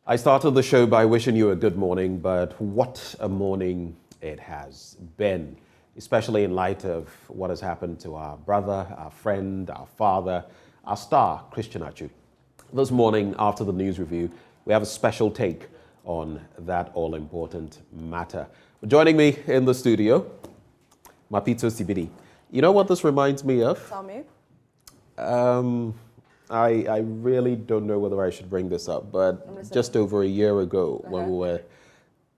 I started the show by wishing you a good morning, but what a morning it has been, especially in light of what has happened to our brother, our friend, our father, our star, Christian Atsu. This morning, after the news review, we have a special take on that all-important matter. Joining me in the studio, Mapitso Sebidi. You know what this reminds me of? Tell me. I really don't know whether I should bring this up, but just over a year ago when we were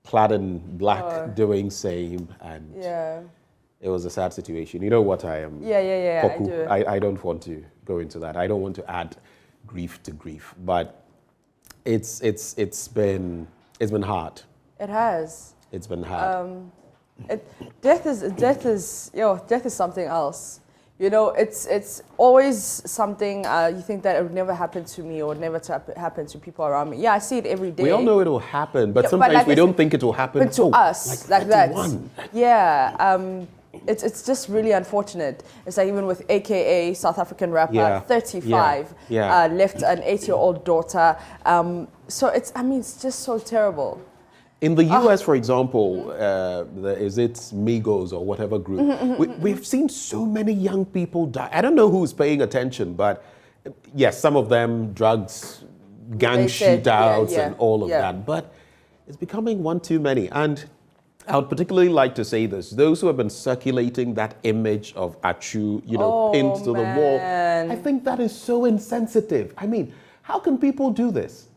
clad in black doing same, and it was a sad situation. You know what I am? Yeah, I do. I don't want to go into that. I don't want to add grief to grief, but it's been hard. It has. It's been hard. Death is something else. You know, it's always something you think that it would never happen to me or never happen to people around me. Yeah, I see it every day. We all know it will happen, but sometimes like we don't think it will happen to us like that. Yeah, it's just really unfortunate. It's like even with AKA South African rapper, 35, left an 8-year-old daughter. So it's just so terrible. In the US, for example, is it Migos or whatever group, we've seen so many young people die. I don't know who's paying attention, but yes, some of them, drugs, gang shootouts and all of that. But it's becoming one too many. And I would particularly like to say this. Those who have been circulating that image of Atsu, pinned to the wall, I think that is so insensitive. I mean, how can people do this?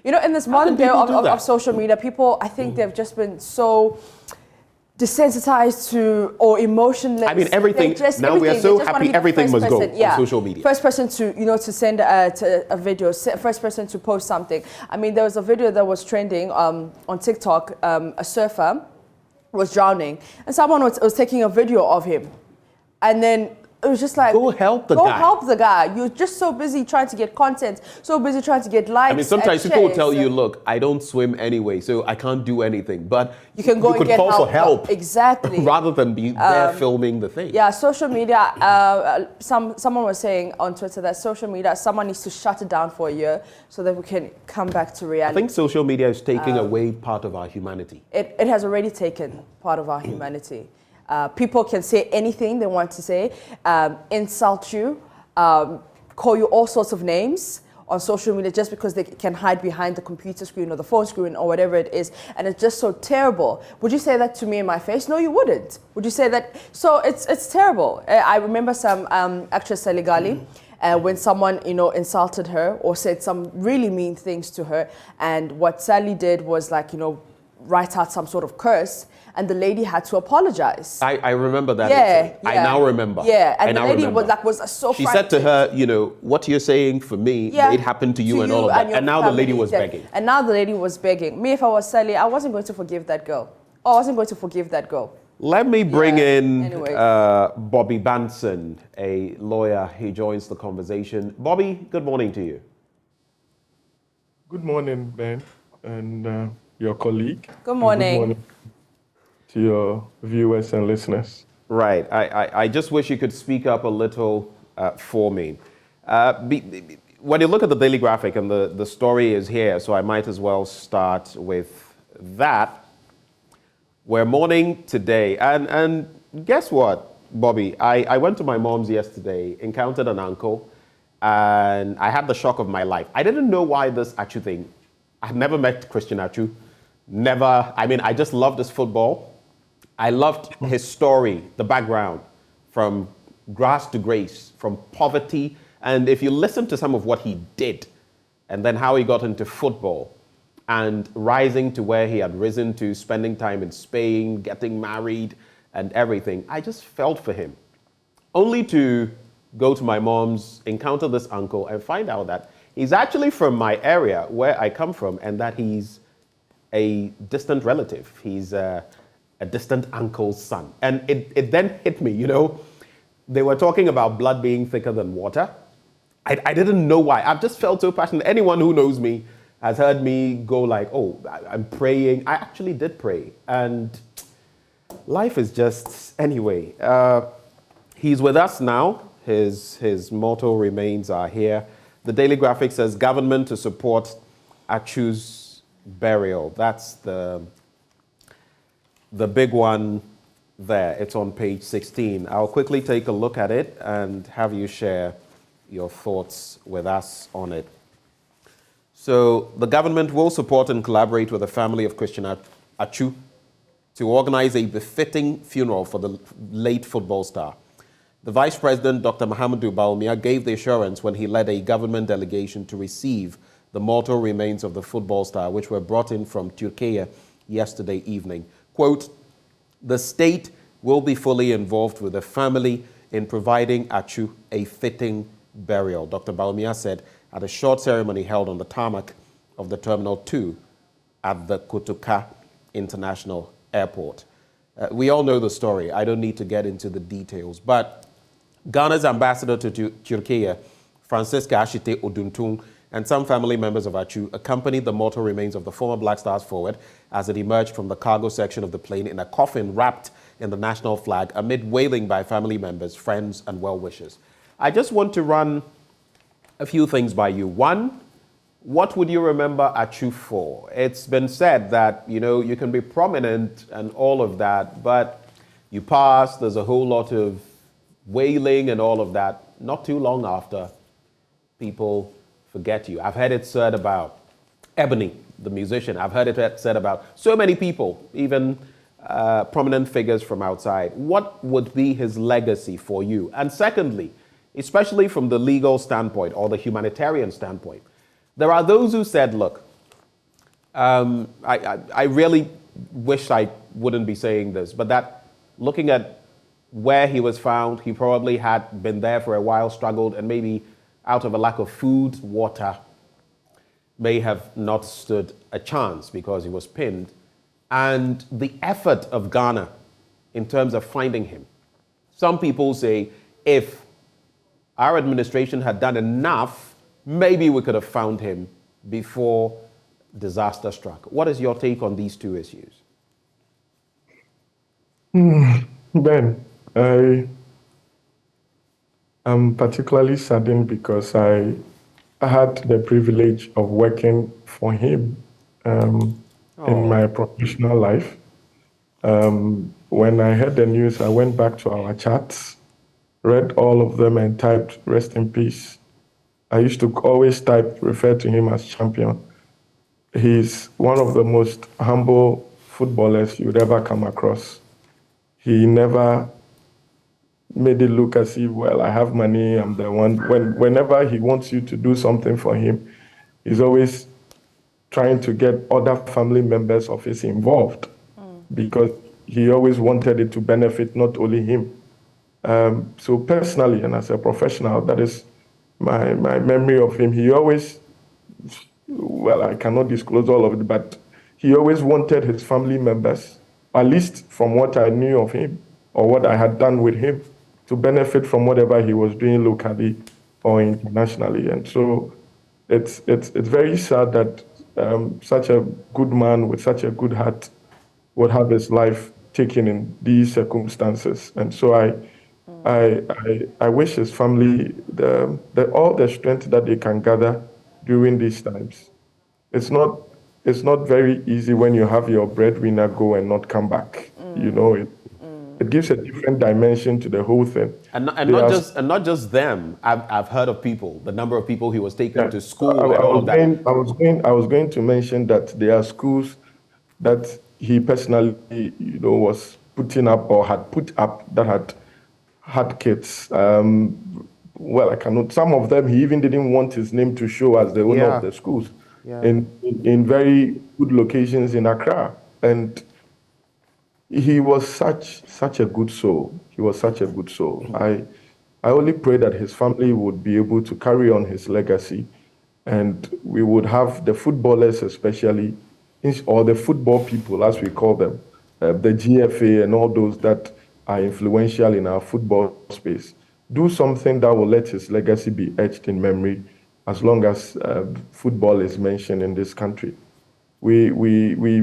You know, in this modern day of social media, people, I think they've just been so desensitized to or emotionless. I mean, everything. Now we are so happy everything must go on social media. First person to send a video, first person to post something. I mean, there was a video that was trending on TikTok. A surfer was drowning, and someone was taking a video of him, and then it was just like, go help the guy. Go help the guy. You're just so busy trying to get content, so busy trying to get likes. I mean, sometimes people will tell you, look, I don't swim anyway, so I can't do anything. But you can go and get call for help. Exactly. Rather than be there filming the thing. Yeah, social media, someone was saying on Twitter that social media, someone needs to shut it down for a year so that we can come back to reality. I think social media is taking away part of our humanity. It has already taken part of our humanity. People can say anything they want to say, insult you, call you all sorts of names on social media just because they can hide behind the computer screen or the phone screen or whatever it is. And it's just so terrible. Would you say that to me in my face? No, you wouldn't. Would you say that? So it's terrible. I remember some actress Saligali, when someone, insulted her or said some really mean things to her. And what Sally did was write out some sort of curse. And the lady had to apologize. I remember that. I now remember. Yeah, and the lady was so She said to her, what you're saying for me, it happened to you and all of that. And now the lady was begging. And now the lady was begging. Me, if I was Sally, I wasn't going to forgive that girl. I wasn't going to forgive that girl. Let me bring in Bobby Banson, a lawyer. He joins the conversation. Bobby, good morning to you. Good morning, Ben, and your colleague. Good morning. Good morning to your viewers and listeners. Right. I just wish you could speak up a little for me. When you look at the Daily Graphic, and the story is here, so I might as well start with that. We're mourning today. And guess what, Bobby? I went to my mom's yesterday, encountered an uncle, and I had the shock of my life. I didn't know why this Atsu thing. I've never met Christian Atsu. Never. I mean, I just loved his football. I loved his story, the background, from grass to grace, from poverty. And if you listen to some of what he did, and then how he got into football, and rising to where he had risen to, spending time in Spain, getting married, and everything, I just felt for him. Only to go to my mom's, encounter this uncle, and find out that he's actually from my area, where I come from, and that he's a distant relative. He's a distant uncle's son. And it then hit me, They were talking about blood being thicker than water. I didn't know why. I've just felt so passionate. Anyone who knows me has heard me go like, oh, I'm praying. I actually did pray. And life is just, anyway. He's with us now. His motto remains are here. The Daily Graphic says, government to support Atsu's burial. That's the big one there. It's on page 16. I'll quickly take a look at it and have you share your thoughts with us on it. So the government will support and collaborate with the family of Christian Atsu to organize a befitting funeral for the late football star. The Vice President, Dr. Mahamudu Bawumia, gave the assurance when he led a government delegation to receive the mortal remains of the football star, which were brought in from Turkey yesterday evening. Quote, "The state will be fully involved with the family in providing Atsu a fitting burial," Dr. Bawumia said at a short ceremony held on the tarmac of the Terminal 2 at the Kotoka International Airport. We all know the story. I don't need to get into the details, but Ghana's ambassador to Turkey, Francisca Ashite Oduntung, and some family members of Atsu accompanied the mortal remains of the former Black Stars forward as it emerged from the cargo section of the plane in a coffin wrapped in the national flag amid wailing by family members, friends, and well-wishers. I just want to run a few things by you. One, what would you remember Atsu for? It's been said that, you can be prominent and all of that, but you pass, there's a whole lot of wailing and all of that. Not too long after, people forget you. I've heard it said about Ebony, the musician. I've heard it said about so many people, even prominent figures from outside. What would be his legacy for you? And secondly, especially from the legal standpoint or the humanitarian standpoint, there are those who said, look, I really wish I wouldn't be saying this, but that looking at where he was found, he probably had been there for a while, struggled, and maybe out of a lack of food, water, may have not stood a chance because he was pinned. And the effort of Ghana in terms of finding him. Some people say if our administration had done enough, maybe we could have found him before disaster struck. What is your take on these two issues? Ben, I am particularly saddened because I had the privilege of working for him in my professional life. When I heard the news, I went back to our chats, read all of them and typed, "Rest in peace." I used to always refer to him as champion. He's one of the most humble footballers you'd ever come across. He never made it look as if, well, I have money, I'm the one. Whenever he wants you to do something for him, he's always trying to get other family members of his involved because he always wanted it to benefit not only him. So personally and as a professional, that is my memory of him. He always, well, I cannot disclose all of it, but he always wanted his family members, at least from what I knew of him or what I had done with him, to benefit from whatever he was doing locally or internationally. And so it's very sad that such a good man with such a good heart would have his life taken in these circumstances. And so I wish his family all the strength that they can gather during these times. It's not very easy when you have your breadwinner go and not come back. It gives a different dimension to the whole thing. And not just them. I've heard of people, the number of people he was taking to school and all of that. I was going to mention that there are schools that he personally, was putting up or had put up that had kids. Well, I cannot. Some of them he even didn't want his name to show as the owner of the schools in very good locations in Accra. And he was such a good soul. He was such a good soul. I only pray that his family would be able to carry on his legacy, and we would have the footballers especially, or the football people as we call them, the GFA and all those that are influential in our football space, do something that will let his legacy be etched in memory as long as football is mentioned in this country. We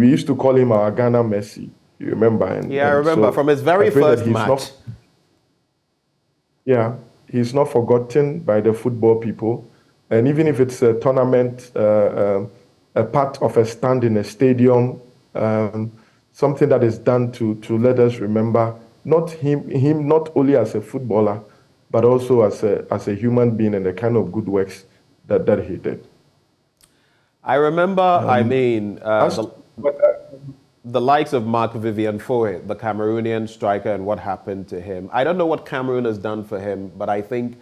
used to call him our Ghana Messi. You remember? I remember, so from his very first match. He's not forgotten by the football people. And even if it's a tournament a part of a stand in a stadium, something that is done to let us remember not him not only as a footballer, but also as a human being and the kind of good works that he did. I remember, But, the likes of Mark Vivian Foe, the Cameroonian striker, and what happened to him. I don't know what Cameroon has done for him, but I think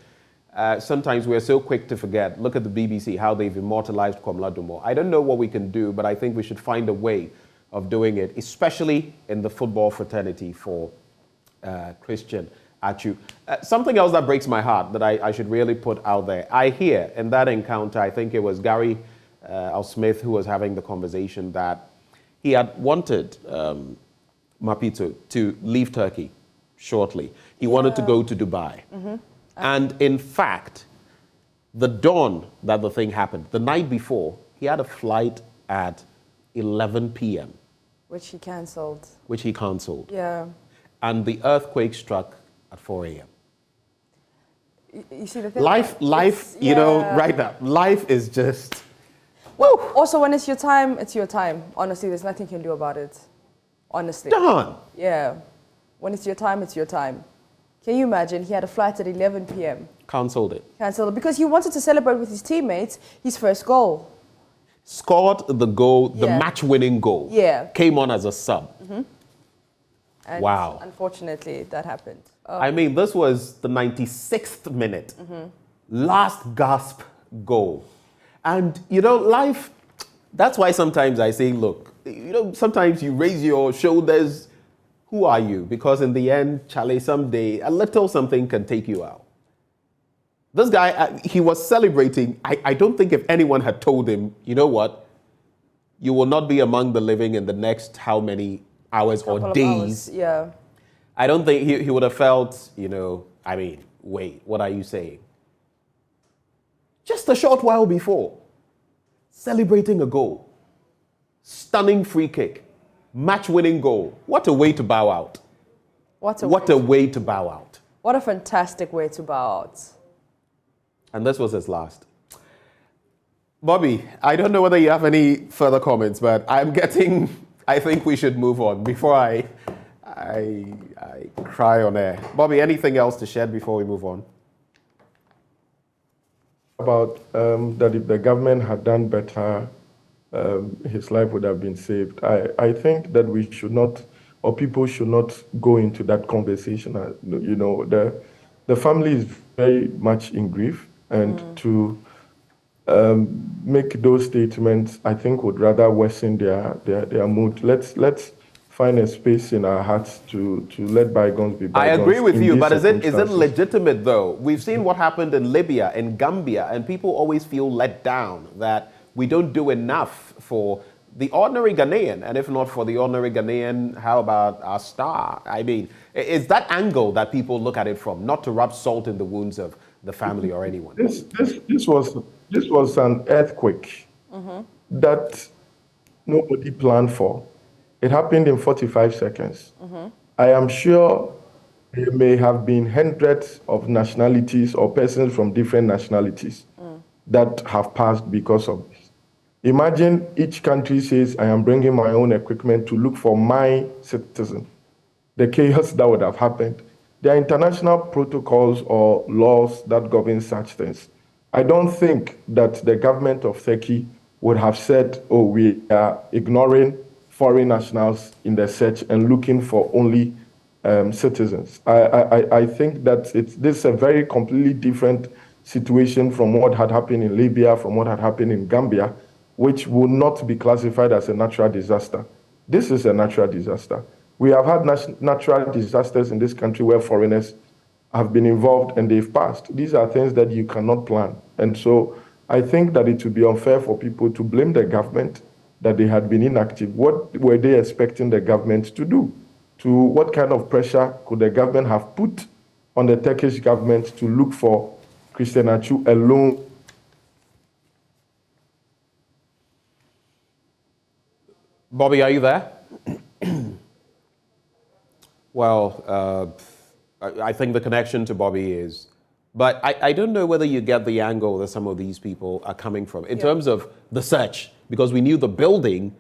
sometimes we're so quick to forget. Look at the BBC, how they've immortalized Komla Dumo. I don't know what we can do, but I think we should find a way of doing it, especially in the football fraternity for Christian Atsu. Something else that breaks my heart that I should really put out there. I hear in that encounter, I think it was Gary Smith who was having the conversation, that he had wanted Mapitso to leave Turkey shortly. He wanted to go to Dubai. Mm-hmm. And in fact, the dawn that the thing happened, the night before, he had a flight at 11 p.m. Which he cancelled. Which he cancelled. Yeah. And the earthquake struck at 4 a.m. You see the thing? Life, you know, right now, life is just... Well, also, when it's your time, it's your time. Honestly, there's nothing you can do about it. Honestly. Done. Yeah. When it's your time, it's your time. Can you imagine? He had a flight at 11 p.m. Cancelled it. Cancelled it because he wanted to celebrate with his teammates his first goal. Scored the goal, the match-winning goal. Yeah. Came on as a sub. Mm-hmm. And wow. Unfortunately, that happened. I mean, this was the 96th minute. Mm-hmm. Last gasp goal. And, you know, life, that's why sometimes I say, look, you know, sometimes you raise your shoulders. Who are you? Because in the end, Charlie, someday, a little something can take you out. This guy, he was celebrating. I don't think if anyone had told him, you know what, you will not be among the living in the next how many hours or days. Yeah. I don't think he would have felt, you know, I mean, wait, what are you saying? Just a short while before, celebrating a goal, stunning free kick, match-winning goal. What a way to bow out. What a way to bow out. What a fantastic way to bow out. And this was his last. Bobby, I don't know whether you have any further comments, but I think we should move on before I cry on air. Bobby, anything else to shed before we move on? About that if the government had done better, his life would have been saved. I think that we should not, or people should not go into that conversation. You know, the family is very much in grief, and to make those statements, I think, would rather worsen their mood. Let's find a space in our hearts to let bygones be bygones. I agree with you, but is it legitimate though? We've seen what happened in Libya, in Gambia, and people always feel let down that we don't do enough for the ordinary Ghanaian, and if not for the ordinary Ghanaian, how about our star? I mean, it's that angle that people look at it from, not to rub salt in the wounds of the family or anyone. This was an earthquake that nobody planned for. It happened in 45 seconds. I am sure there may have been hundreds of nationalities or persons from different nationalities that have passed because of this. Imagine each country says, I am bringing my own equipment to look for my citizen. The chaos that would have happened. There are international protocols or laws that govern such things. I don't think that the government of Turkey would have said, oh, we are ignoring foreign nationals in the search and looking for only citizens. I think that this is a very completely different situation from what had happened in Libya, from what had happened in Gambia, which would not be classified as a natural disaster. This is a natural disaster. We have had natural disasters in this country where foreigners have been involved and they've passed. These are things that you cannot plan. And so I think that it would be unfair for people to blame the government that they had been inactive. What were they expecting the government to do? What kind of pressure could the government have put on the Turkish government to look for Christian Atsu alone? Bobby, are you there? Well, I think the connection to Bobby is But I don't know whether you get the angle that some of these people are coming from in terms of the search, because we knew the building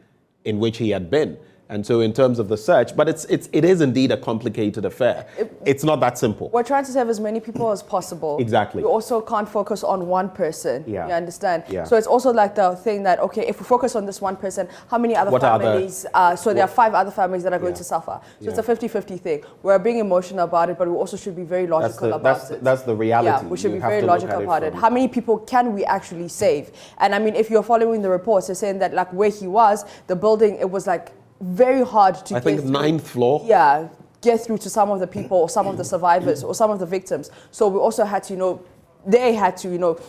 in which he had been. And so in terms of the search, but it is indeed a complicated affair. It's not that simple. We're trying to save as many people as possible. Exactly. We also can't focus on one person. Yeah. You understand? Yeah. So it's also like the thing that, okay, if we focus on this one person, how many other families? So there are 5 other families that are going to suffer. So it's a 50-50 thing. We're being emotional about it, but we also should be very logical about it. That's the reality. Yeah, we should be very logical about it. How many people can we actually save? And I mean, if you're following the reports, they're saying that like where he was, the building, it was like very hard to I get think through. 9th floor. Yeah, get through to some of the people or some of the survivors or some of the victims. So we also had to, they had to,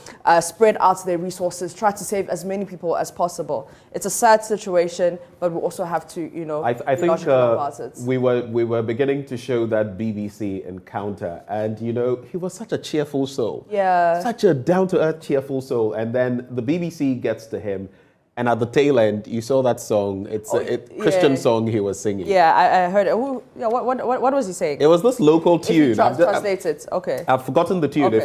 spread out their resources, try to save as many people as possible. It's a sad situation, but we also have to, I think about it. we were beginning to show that BBC encounter, and he was such a cheerful soul. Yeah. Such a down-to-earth, cheerful soul, and then the BBC gets to him. And at the tail end, you saw that song. It's a Christian song he was singing. Yeah, I heard it. What was he saying? It was this local tune. If you translate it, okay. I've forgotten the tune. Okay. If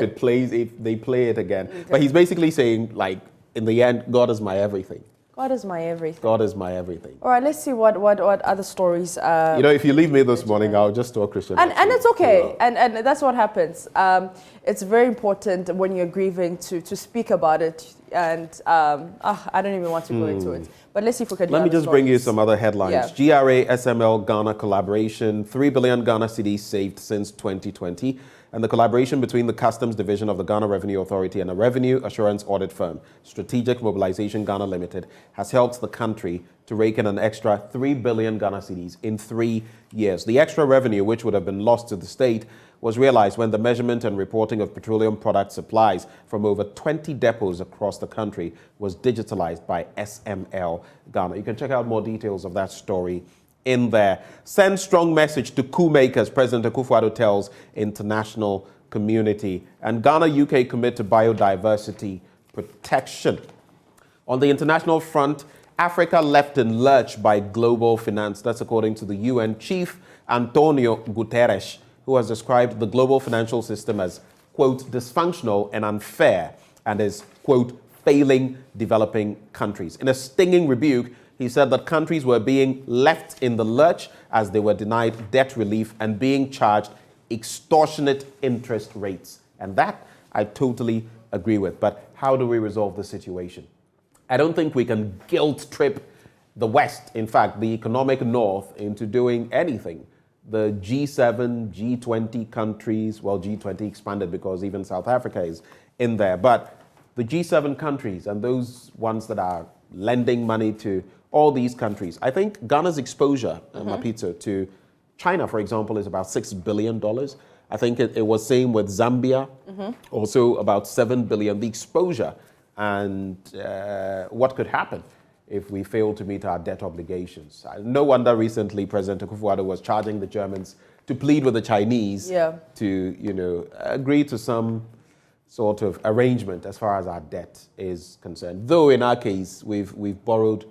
they play it again. Okay. But he's basically saying, like, in the end, God is my everything. God is my everything. God is my everything. All right, let's see what other stories. If you leave me this morning, I'll just talk Christian. And it's okay. And that's what happens. It's very important when you're grieving to speak about it. And I don't even want to go into it. But let's see if we can do Let me just bring you some other headlines. Yeah. GRA SML Ghana collaboration, 3 billion Ghana cedis saved since 2020. And the collaboration between the Customs Division of the Ghana Revenue Authority and a revenue assurance audit firm, Strategic Mobilization Ghana Limited, has helped the country to rake in an extra 3 billion Ghana cedis in 3 years. The extra revenue, which would have been lost to the state, was realized when the measurement and reporting of petroleum product supplies from over 20 depots across the country was digitalized by SML Ghana. You can check out more details of that story in there. Send strong message to coup makers, President Akufo-Addo tells international community. And Ghana, UK commit to biodiversity protection. On the international front, Africa left in lurch by global finance. That's according to the UN chief, Antonio Guterres, who has described the global financial system as, quote, dysfunctional and unfair, and is, quote, failing developing countries. In a stinging rebuke, he said that countries were being left in the lurch as they were denied debt relief and being charged extortionate interest rates. And that I totally agree with. But how do we resolve the situation? I don't think we can guilt trip the West, in fact, the economic North, into doing anything. The G7, G20 countries, well, G20 expanded because even South Africa is in there, but the G7 countries and those ones that are lending money to all these countries, I think Ghana's exposure, Mapitso, to China, for example, is about $6 billion. I think it was same with Zambia, also about 7 billion, the exposure and what could happen if we fail to meet our debt obligations. No wonder recently President Akufo-Addo was charging the Germans to plead with the Chinese to, agree to some sort of arrangement as far as our debt is concerned. Though in our case, we've borrowed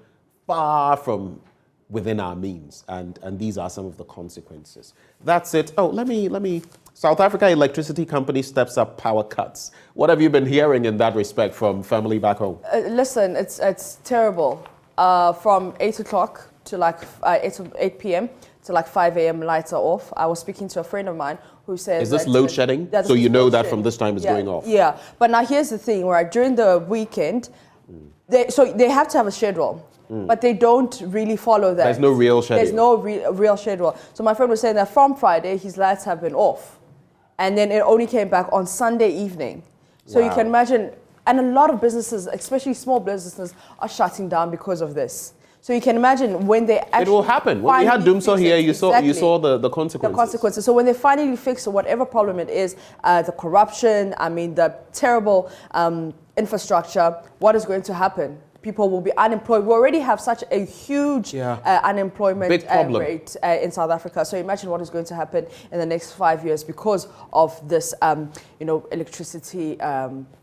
far from within our means, and these are some of the consequences. That's it. Oh, let me. South Africa Electricity Company steps up power cuts. What have you been hearing in that respect from family back home? Listen, it's terrible. From 8 o'clock to like 8 p.m. to like 5 a.m. lights are off. I was speaking to a friend of mine who said, is this load shedding? So you know that from this time it's going off. Yeah, but now here's the thing, right? During the weekend, they have to have a schedule. But they don't really follow that. There's no real schedule. There's no real schedule. So my friend was saying that from Friday, his lights have been off. And then it only came back on Sunday evening. So you can imagine, and a lot of businesses, especially small businesses, are shutting down because of this. So you can imagine when they actually... It will happen. When we had Doomso here, you saw the consequences. The consequences. So when they finally fix whatever problem it is, the corruption, the terrible infrastructure, what is going to happen? People will be unemployed. We already have such a huge unemployment rate in South Africa. So imagine what is going to happen in the next 5 years because of this, electricity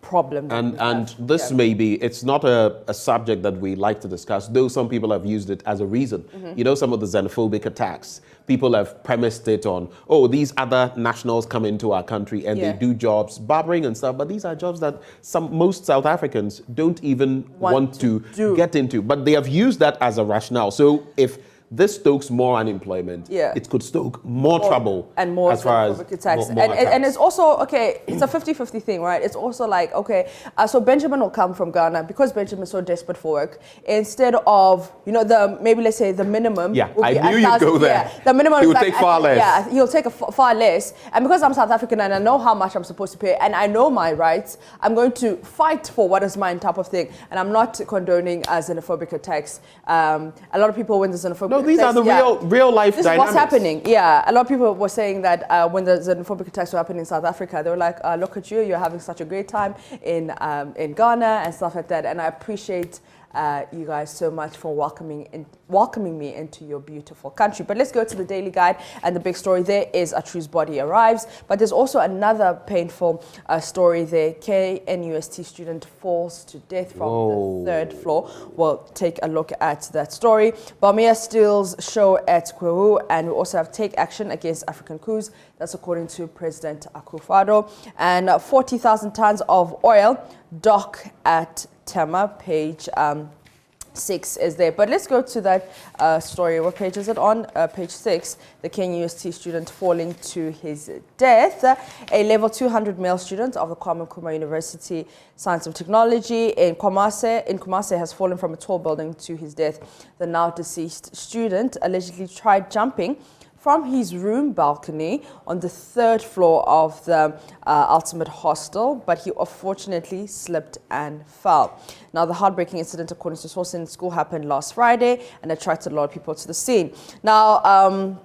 problem. And this may be, it's not a subject that we like to discuss, though some people have used it as a reason. Some of the xenophobic attacks. people have premised it on, oh, these other nationals come into our country and they do jobs, barbering and stuff, but these are jobs that most South Africans don't even want to get into. But they have used that as a rationale. So if this stokes more unemployment, it could stoke more trouble and more as far as attacks. More and it's also, okay, it's a 50-50 thing, right? It's also like, okay, so Benjamin will come from Ghana because Benjamin is so desperate for work. Instead of, you know, maybe let's say the minimum. Yeah, I knew you'd go there. The minimum he would take far less. Yeah, he'll take far less. And because I'm South African and I know how much I'm supposed to pay and I know my rights, I'm going to fight for what is mine type of thing. And I'm not condoning xenophobic attacks. A lot of people, when there's xenophobic these are the real life dynamics. This is what's happening. Yeah, a lot of people were saying that when the xenophobic attacks were happening in South Africa, they were like, "Look at you, you're having such a great time in Ghana and stuff like that." And I appreciate you guys so much for welcoming me into your beautiful country. But let's go to the Daily Guide, and the big story there is Atsu's body arrives. But there's also another painful story there. KNUST student falls to death from the 3rd floor. We'll take a look at that story. Bamia steals show at Kwewu, and we also have take action against African coups. That's according to President Akufo-Addo. And 40,000 tons of oil dock at Tema, page 6 is there. But let's go to that story. What page is it on? Page 6. The KNUST student falling to his death. A level 200 male student of the Kwame Nkrumah University Science and Technology in Kumasi has fallen from a tall building to his death. The now deceased student allegedly tried jumping from his room balcony on the 3rd floor of the Ultimate Hostel, but he unfortunately slipped and fell. Now, the heartbreaking incident, according to sources in the school, happened last Friday and attracted a lot of people to the scene. Now,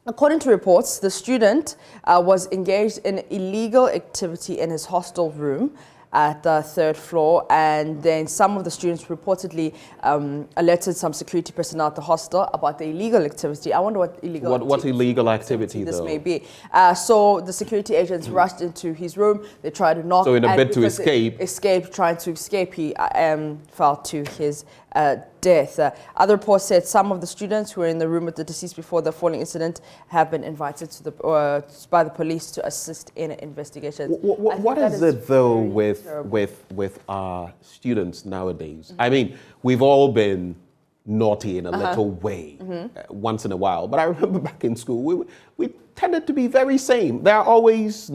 according to reports, the student was engaged in illegal activity in his hostel room at the 3rd floor, and then some of the students reportedly alerted some security personnel at the hostel about the illegal activity. I wonder what illegal activity this may be. So the security agents rushed into his room. They tried to knock. So in a bid to escape, trying to escape, he fell to his death. Other reports said some of the students who were in the room with the deceased before the falling incident have been invited to by the police to assist in investigations. What is it though with our students nowadays? I mean, we've all been naughty in a little way once in a while, but I remember back in school we tended to be very sane. There are always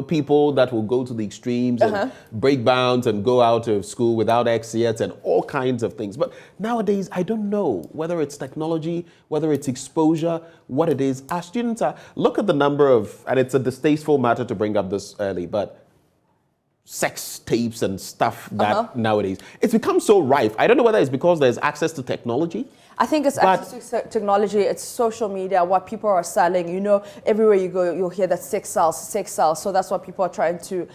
people that will go to the extremes and break bounds and go out of school without exits and all kinds of things. But nowadays, I don't know whether it's technology, whether it's exposure, what it is. Our students look at the number of, and it's a distasteful matter to bring up this early, but sex tapes and stuff that nowadays, it's become so rife. I don't know whether it's because there's access to technology. I think it's access to technology, it's social media, what people are selling. You know, everywhere you go, you'll hear that sex sells. So that's what people are trying to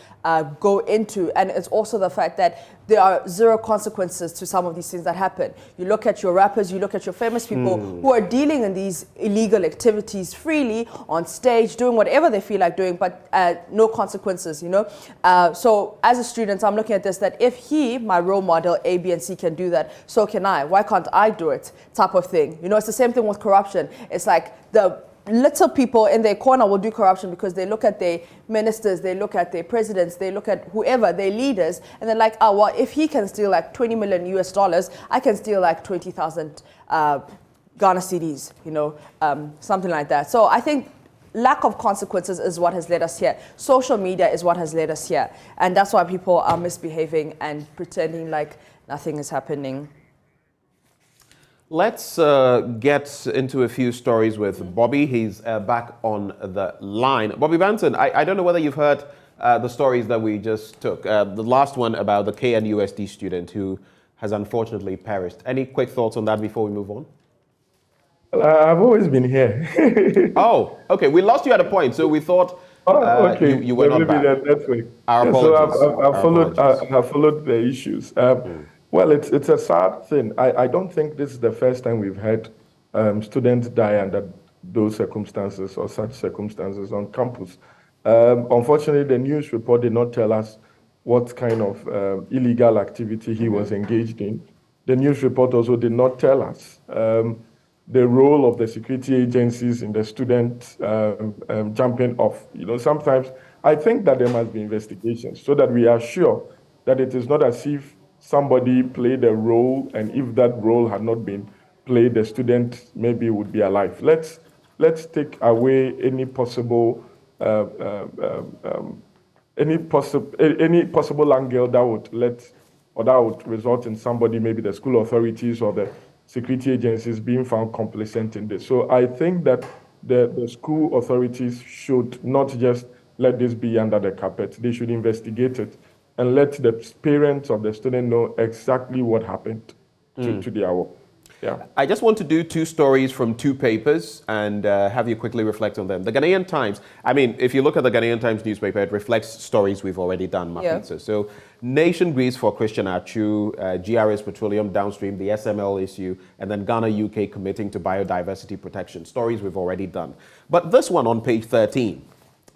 go into. And it's also the fact that there are zero consequences to some of these things that happen. You look at your rappers, you look at your famous people who are dealing in these illegal activities freely on stage, doing whatever they feel like doing, but no consequences, you know. So as a student, I'm looking at this, that if my role model, A, B, and C can do that, so can I. Why can't I do it? Type of thing. You know, it's the same thing with corruption. It's like the little people in their corner will do corruption because they look at their ministers, they look at their presidents, they look at whoever, their leaders, and they're like, oh, well, if he can steal like $20 million US, I can steal like 20,000 Ghana cedis, you know, something like that. So I think lack of consequences is what has led us here. Social media is what has led us here. And that's why people are misbehaving and pretending like nothing is happening. Let's get into a few stories with Bobby. He's back on the line. Bobby Banton, I don't know whether you've heard the stories that we just took. The last one about the KNUST student who has unfortunately perished. Any quick thoughts on that before we move on? I've always been here. Oh, okay. We lost you at a point, so we thought you were not back. Our apologies. So I've followed the issues. Well, it's a sad thing. I don't think this is the first time we've had students die under those circumstances or such circumstances on campus. Unfortunately, the news report did not tell us what kind of illegal activity he was engaged in. The news report also did not tell us the role of the security agencies in the student jumping off. Sometimes I think that there must be investigations so that we are sure that it is not as if somebody played a role, and if that role had not been played, the student maybe would be alive. Let's take away any possible any possible angle that would result in somebody, maybe the school authorities or the security agencies, being found complicit in this. So I think that the school authorities should not just let this be under the carpet. They should investigate it and let the parents of the student know exactly what happened to their work. Yeah. I just want to do two stories from two papers and have you quickly reflect on them. The Ghanaian Times, I mean, if you look at the Ghanaian Times newspaper, it reflects stories we've already done, Mapitso. Yeah. So, nation grieves for Christian Atsu, GRS Petroleum downstream, the SML issue, and then Ghana, UK committing to biodiversity protection. Stories we've already done. But this one on page 13,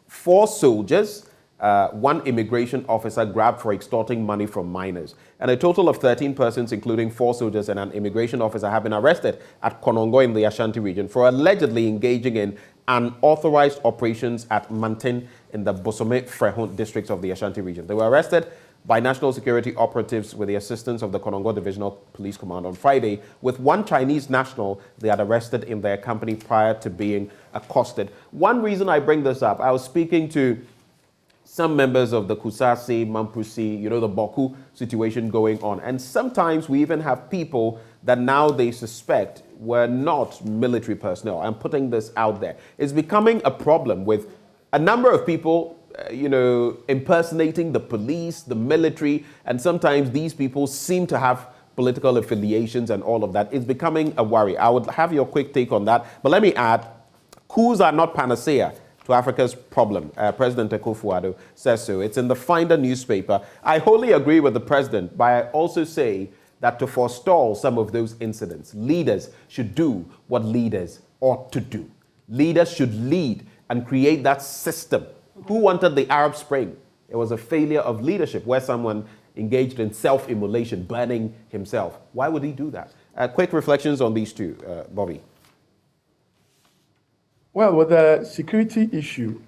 4 soldiers, 1 immigration officer grabbed for extorting money from minors. And a total of 13 persons, including 4 soldiers and an immigration officer, have been arrested at Konongo in the Ashanti region for allegedly engaging in unauthorized operations at Mantin in the Bosome Frehon districts of the Ashanti region. They were arrested by national security operatives with the assistance of the Konongo Divisional Police Command on Friday, with 1 Chinese national they had arrested in their company prior to being accosted. One reason I bring this up, I was speaking to some members of the Kusasi, Mampusi, the Boku situation going on. And sometimes we even have people that now they suspect were not military personnel. I'm putting this out there. It's becoming a problem with a number of people, impersonating the police, the military, and sometimes these people seem to have political affiliations and all of that. It's becoming a worry. I would have your quick take on that. But let me add, coups are not panacea to Africa's problem. President Akufo-Addo says so. It's in the Finder newspaper. I wholly agree with the president, but I also say that to forestall some of those incidents, leaders should do what leaders ought to do. Leaders should lead and create that system. Who wanted the Arab Spring? It was a failure of leadership where someone engaged in self-immolation, burning himself. Why would he do that? Quick reflections on these two, Bobby. Well, with the security issue,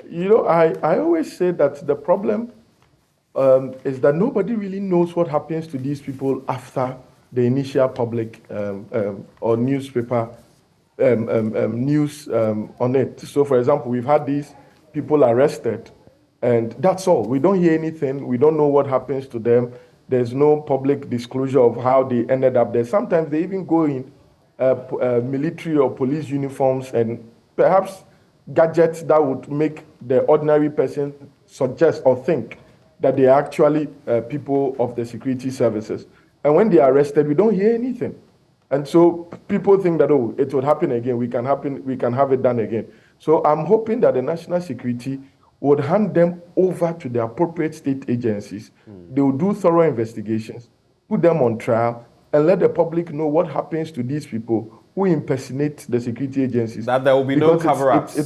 I always say that the problem is that nobody really knows what happens to these people after the initial public or newspaper news on it. So, for example, we've had these people arrested, and that's all. We don't hear anything. We don't know what happens to them. There's no public disclosure of how they ended up there. Sometimes they even go in military or police uniforms and perhaps gadgets that would make the ordinary person suggest or think that they are actually people of the security services. And when they are arrested, we don't hear anything. And so people think that, it will happen again. We can have it done again. So I'm hoping that the national security would hand them over to the appropriate state agencies. They will do thorough investigations, put them on trial, and let the public know what happens to these people who impersonate the security agencies. That there will be no cover-ups.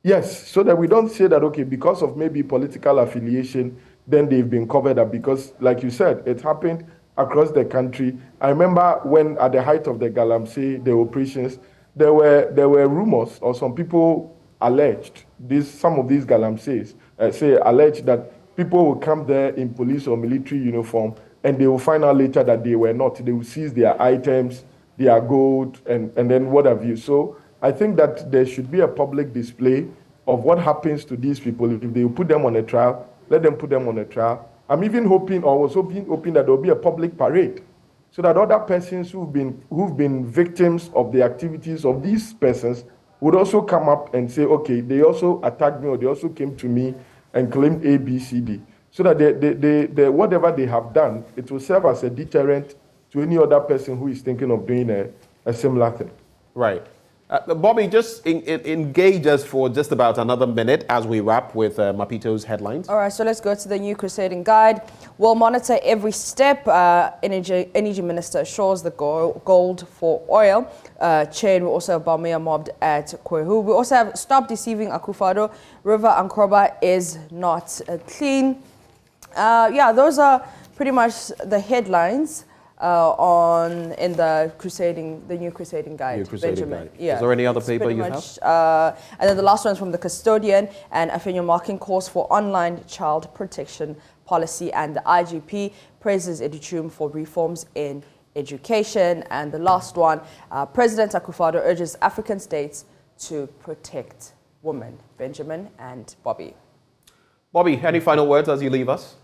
Yes, so that we don't say that, because of maybe political affiliation, then they've been covered up. Because, like you said, it happened across the country. I remember when, at the height of the Galamsey, the operations, there were rumors, or some people alleged, some of these Galamseys alleged that people will come there in police or military uniform, and they will find out later that they were not. They will seize their items, their gold, and then what have you. So I think that there should be a public display of what happens to these people. If they put them on a trial, let them put them on a trial. I'm even hoping that there will be a public parade, so that other persons who've been victims of the activities of these persons would also come up and say, they also attacked me, or they also came to me and claimed A, B, C, D. So that they whatever they have done, it will serve as a deterrent to any other person who is thinking of doing a similar thing. Right. Bobby, just engage us for just about another minute as we wrap with Mapito's headlines. All right, so let's go to the new Crusading Guide. We'll monitor every step. Energy Minister assures the gold for oil chain. We also have Bamia mobbed at Kwehu. We also have Stop Deceiving Akufo-Addo. River Ankroba is not clean. Those are pretty much the headlines. in the new Crusading Guide. New Crusading Benjamin. Guide. Yeah. Is there any other It's paper pretty you much, have? And then the last one is from the Custodian and Afenyo marking course for online child protection policy, and the IGP praises Edichum for reforms in education. And the last one, President Akufo-Addo urges African states to protect women. Benjamin and Bobby. Bobby, any final words as you leave us?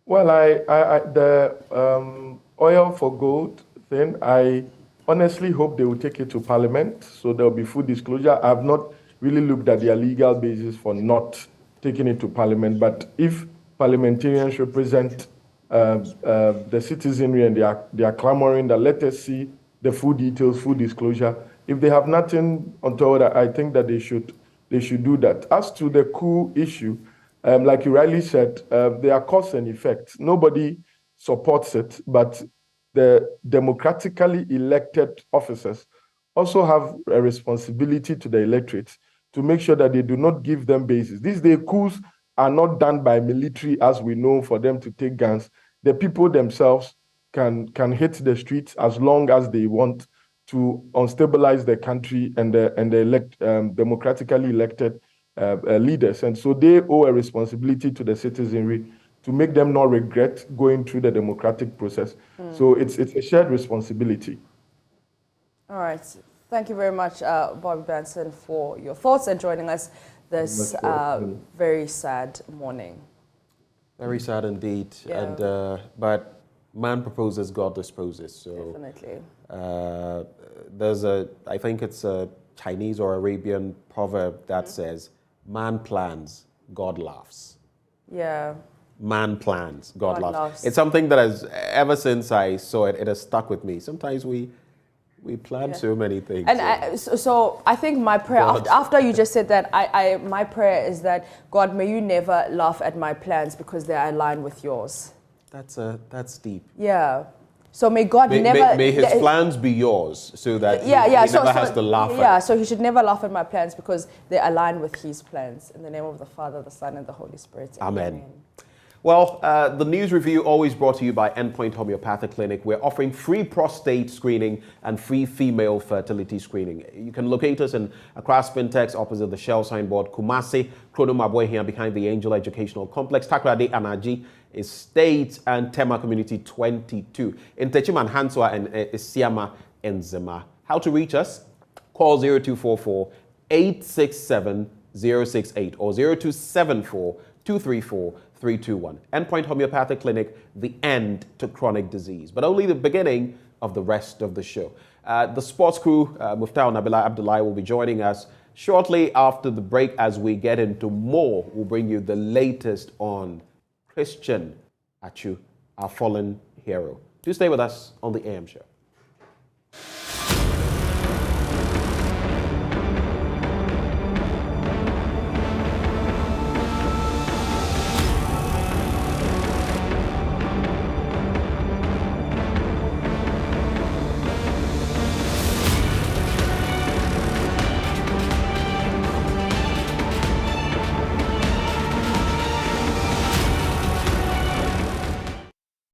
Well, the oil for gold thing, I honestly hope they will take it to Parliament, so there will be full disclosure. I have not really looked at their legal basis for not taking it to Parliament, but if parliamentarians represent the citizenry and they are clamoring that let us see the full details, full disclosure. If they have nothing untoward, I think that they should do that. As to the coup issue, like you rightly said, there are cause and effects. Nobody supports it, but the democratically elected officers also have a responsibility to the electorate to make sure that they do not give them bases. These days, coups are not done by military, as we know, for them to take guns. The people themselves can hit the streets as long as they want to unstabilize the country and the democratically elected leaders. And so they owe a responsibility to the citizenry to make them not regret going through the democratic process. So it's a shared responsibility. All right. Thank you very much, Bobby Benson, for your thoughts and joining us this very sad morning. Very sad indeed. Yeah. And but man proposes, God disposes. So definitely. I think it's a Chinese or Arabian proverb that says, "Man plans, God laughs." Yeah. Man plans, God laughs. laughs. It's something that has, ever since I saw it, it has stuck with me. Sometimes we plan so many things. And so I think my prayer, after you just said that, my prayer is that, God, may you never laugh at my plans because they are aligned with yours. That's deep. Yeah. So may God never... May his plans be yours so that he never has to laugh at. Yeah, so he should never laugh at my plans because they align with his plans. In the name of the Father, the Son, and the Holy Spirit. Amen. Well, the news review always brought to you by Endpoint Homeopathic Clinic. We're offering free prostate screening and free female fertility screening. You can locate us in Accra Spintex opposite the Shell signboard, Kumasi, Kronomabwe here behind the Angel Educational Complex, Takrade Anaji Estate, and Tema Community 22. In Techiman, Hanswa, and Isiama, Nzema. How to reach us? Call 0244 867 068 or 0274 234 321. Endpoint Homeopathic Clinic, the end to chronic disease, but only the beginning of the rest of the show. The sports crew, Muftau Nabila Abdullahi, will be joining us shortly after the break as we get into more. We'll bring you the latest on Christian Atsu, our fallen hero. Do stay with us on the AM Show.